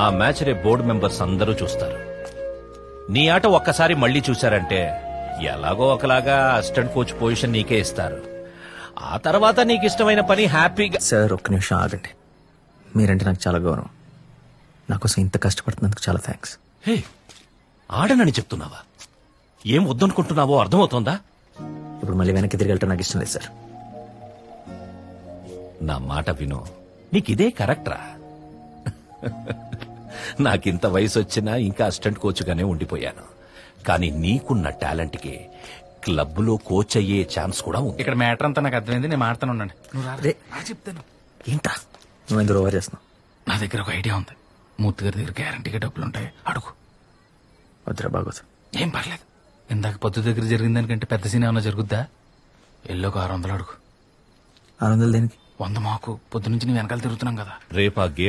ఆ మ్యాచ్ రే board members అందరూ చూస్తారు. నీ ఆట ఒక్కసారి మళ్లీ చూశారంటే ఎలాగో ఒకలాగా అసిస్టెంట్ కోచ్ పొజిషన్ నీకే ఇస్తారు. ఆ తర్వాత నీకు ఇష్టమైన పని హ్యాపీగా. సార్ ఒక్క నిమిషం ఆగండి. మీరంటే నాకు చాలా గౌరవం. నాకోసం ఇంత కష్టపడుతున్నందుకు చాలా థ్యాంక్స్. హే, ఆడనని చెప్తున్నావా? ఏం వద్దనుకుంటున్నావో అర్థమవుతోందా? ఇప్పుడు మళ్ళీ వెనక్కి తిరిగి వెళ్ళటం నాకు ఇష్టం లేదు సార్. నా మాట విను, నీకిదే కరెక్ట్రా. నాకింత వయసు వచ్చినా ఇంకా అసిస్టెంట్ కోచ్గానే ఉండిపోయాను. కానీ నీకున్న టాలెంట్ కి క్లబ్ లో కోచ్ అయ్యే ఛాన్స్ కూడా ఉంది. ఇక్కడ మ్యాటర్ అంతా నాకు అర్థమైంది. నేను మాట్లాడుతూ ఉండండి. రే, చెప్తాను. ఏంట్రా నువ్వు ఎందుకు ఓవర్ చేస్తున్నావు? నా దగ్గర ఒక ఐడియా ఉంది. మూర్తి గారి దగ్గర గ్యారంటీగా డబ్బులు ఉంటాయి, అడుగు. వద్దురా బాగోదు. ఏం పర్లేదు. ఇందాక పొద్దు దగ్గర జరిగిన దానికంటే పెద్ద సీన్ ఏమన్నా జరుగుద్దా? ఎల్లోకి 600 అడుగు. 600 దేనికి? 100 మాకు. పొద్దు నుంచి నీ వెనకాల తిరుగుతున్నాం కదా. రేపా